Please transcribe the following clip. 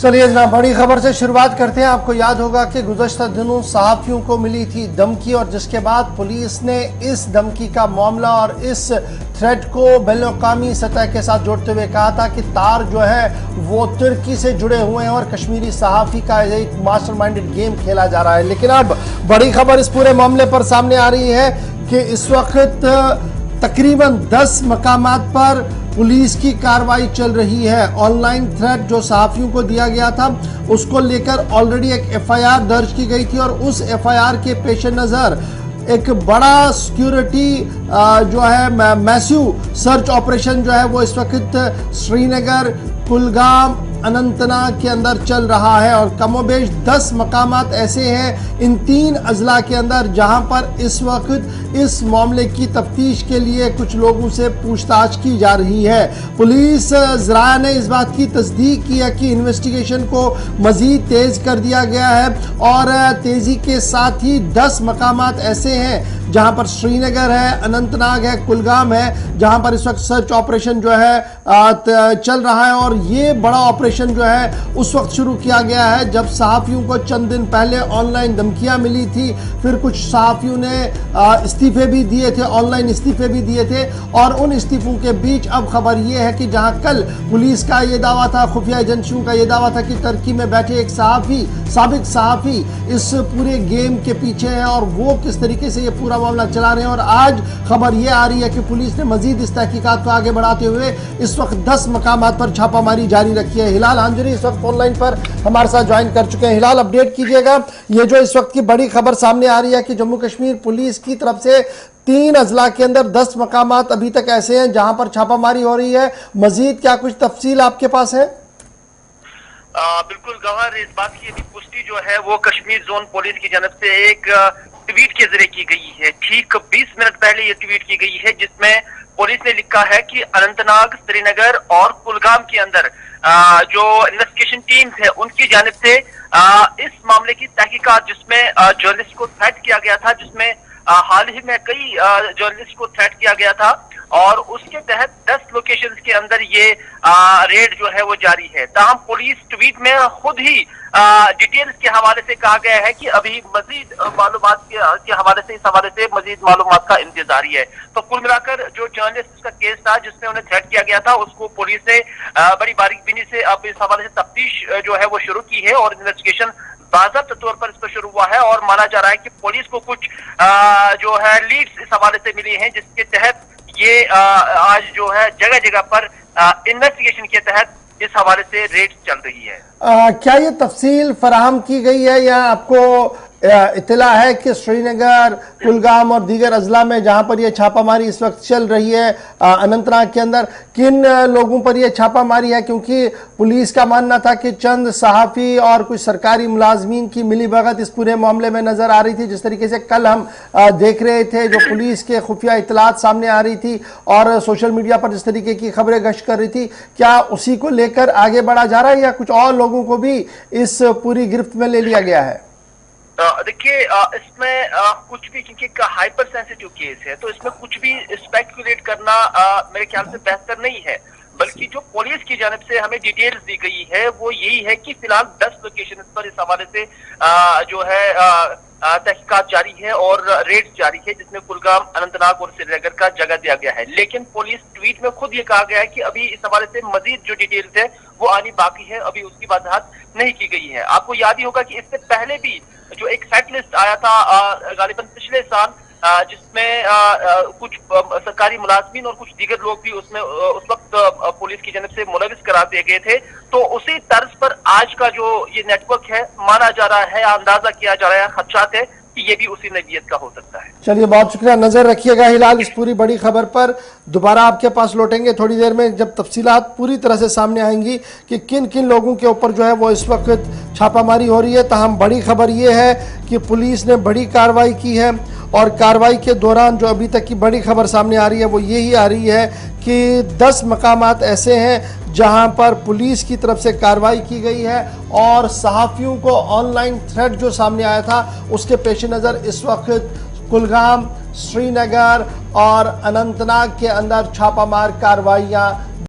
चलिए जनाब, बड़ी खबर से शुरुआत करते हैं। आपको याद होगा कि गुज़श्ता दिनों सहाफ़ियों को मिली थी धमकी, और जिसके बाद पुलिस ने इस धमकी का मामला और इस थ्रेट को बैनुल-अक़वामी सतह के साथ जोड़ते हुए कहा था कि तार जो है वो तुर्की से जुड़े हुए हैं और कश्मीरी सहाफ़ी का एक मास्टरमाइंडेड गेम खेला जा रहा है। लेकिन अब बड़ी खबर इस पूरे मामले पर सामने आ रही है कि इस वक्त तकरीबन 10 मकामात पर पुलिस की कार्रवाई चल रही है। ऑनलाइन थ्रेट जो सहाफ़ियों को दिया गया था उसको लेकर ऑलरेडी एक एफआईआर दर्ज की गई थी, और उस एफआईआर के पेश नज़र एक बड़ा सिक्योरिटी जो है मैसिव सर्च ऑपरेशन जो है वो इस वक्त श्रीनगर, कुलगाम, अनंतनाग के अंदर चल रहा है। और कमोबेश 10 मकामात ऐसे हैं इन 3 अजला के अंदर जहां पर इस वक्त इस मामले की तफ्तीश के लिए कुछ लोगों से पूछताछ की जा रही है। पुलिस ज़राया ने इस बात की तस्दीक की है कि इन्वेस्टिगेशन को मज़ीद तेज़ कर दिया गया है, और तेज़ी के साथ ही 10 मकामात ऐसे हैं जहां पर श्रीनगर है, अनंतनाग है, कुलगाम है, जहां पर इस वक्त सर्च ऑपरेशन जो है चल रहा है। और ये बड़ा ऑपरेशन जो है उस वक्त शुरू किया गया है जब सहाफ़ियों को चंद दिन पहले ऑनलाइन धमकियां मिली थी। फिर कुछ सहाफ़ियों ने इस्तीफे भी दिए थे, ऑनलाइन इस्तीफे भी दिए थे, और उन इस्तीफों के बीच अब खबर यह है कि जहां कल पुलिस का ये दावा था, खुफिया एजेंसियों का ये दावा था कि तुर्की में बैठे एक सहाफ़ी, साबिक सहाफ़ी इस पूरे गेम के पीछे है और वो किस तरीके से ये पूरा मामला चला रहे हैं। और आज खबर ये आ रही है कि पुलिस ने मजीद इस तहकीकात को आगे बढ़ाते हुए इस वक्त 10 मकामात पर छापामारी जारी रखी है। हिलाल हांजरी इस वक्त ऑनलाइन पर हमारे साथ ज्वाइन कर चुके हैं। हिलाल, अपडेट कीजिएगा, ये जो इस वक्त की बड़ी खबर सामने आ रही है कि जम्मू कश्मीर पुलिस की तरफ से 3 अजला के अंदर 10 मकामात अभी तक ऐसे हैं जहां पर छापामारी हो रही है। मजीद क्या कुछ तफसील आपके पास है? बिल्कुल गवार, इस बात की पुष्टि जो है वो कश्मीर जोन पुलिस की जानब से एक ट्वीट के जरिए की गई है। ठीक 20 मिनट पहले ये ट्वीट की गई है जिसमें पुलिस ने लिखा है कि अनंतनाग, श्रीनगर और कुलगाम के अंदर जो इन्वेस्टिगेशन टीम्स है उनकी जानिब से इस मामले की तहकीकात, जिसमें जर्नलिस्ट को थ्रेट किया गया था, जिसमें हाल ही में कई जर्नलिस्ट को थ्रेट किया गया था, और उसके तहत 10 लोकेशंस के अंदर ये रेड जो है वो जारी है। ताहम पुलिस ट्वीट में खुद ही डिटेल्स के हवाले से कहा गया है कि अभी मजीद मालूमात के हवाले से, इस हवाले से मजीद मालूमात का इंतजारी है। तो कुल मिलाकर जो जर्नलिस्ट का केस था जिसमें उन्हें थ्रेट किया गया था उसको पुलिस ने बड़ी बारीकबीनी से अब इस हवाले से तफ्तीश जो है वो शुरू की है, और इन्वेस्टिगेशन बाज़ाब्ता तौर पर इस पर शुरू हुआ है। और माना जा रहा है कि पुलिस को कुछ जो है लीड्स इस हवाले से मिली हैं जिसके तहत ये आज जो है जगह जगह पर इन्वेस्टिगेशन के तहत इस हवाले से रेड चल रही है। क्या ये तफसील फराहम की गई है या आपको इत्तला है कि श्रीनगर, कुलगाम और दीगर अजला में जहां पर यह छापामारी इस वक्त चल रही है, अनंतनाग के अंदर किन लोगों पर यह छापामारी है? क्योंकि पुलिस का मानना था कि चंद सहाफ़ी और कुछ सरकारी मुलाजमीन की मिलीभगत इस पूरे मामले में नज़र आ रही थी। जिस तरीके से कल हम देख रहे थे जो पुलिस के खुफिया इत्तलात सामने आ रही थी और सोशल मीडिया पर जिस तरीके की खबरें गश्त कर रही थी, क्या उसी को लेकर आगे बढ़ा जा रहा है या कुछ और लोगों को भी इस पूरी गिरफ्त में ले लिया गया है? देखिए, इसमें कुछ भी, क्योंकि एक हाइपर सेंसिटिव केस है तो इसमें कुछ भी स्पेकुलेट करना मेरे ख्याल से बेहतर नहीं है। बल्कि जो पुलिस की जानिब से हमें डिटेल्स दी गई है वो यही है कि फिलहाल 10 लोकेशन पर इस हवाले से जो है तहकीकात जारी है और रेड जारी है, जिसमें कुलगाम, अनंतनाग और श्रीनगर का जगह दिया गया है। लेकिन पुलिस ट्वीट में खुद ये कहा गया है कि अभी इस हवाले से मजीद जो डिटेल्स है वो आनी बाकी है, अभी उसकी वजाहत नहीं की गई है। आपको याद ही होगा कि इससे पहले भी जो एक सेट लिस्ट आया था गालिबन पिछले साल, जिसमें कुछ सरकारी मुलाजमीन और कुछ दीगर लोग भी उसमें उस वक्त पुलिस की जानब से मुलविस करार दिए गए थे। तो उसी तर्ज पर आज का जो ये नेटवर्क है, माना जा रहा है, अंदाजा किया जा रहा है, खदशात है कि ये भी उसी नौइयत का हो सकता है। चलिए, बहुत शुक्रिया। नजर रखिएगा हिलाल इस पूरी बड़ी खबर पर। दोबारा आपके पास लौटेंगे थोड़ी देर में जब तफसीलात पूरी तरह से सामने आएंगी कि किन किन लोगों के ऊपर जो है वो इस वक्त छापामारी हो रही है। ताहम बड़ी खबर ये है कि पुलिस ने बड़ी कार्रवाई की है, और कार्रवाई के दौरान जो अभी तक की बड़ी खबर सामने आ रही है वो यही आ रही है कि 10 मकामात ऐसे हैं जहां पर पुलिस की तरफ से कार्रवाई की गई है, और सहाफ़ियों को ऑनलाइन थ्रेट जो सामने आया था उसके पेश नज़र इस वक्त कुलगाम, श्रीनगर और अनंतनाग के अंदर छापामार कार्रवाइयाँ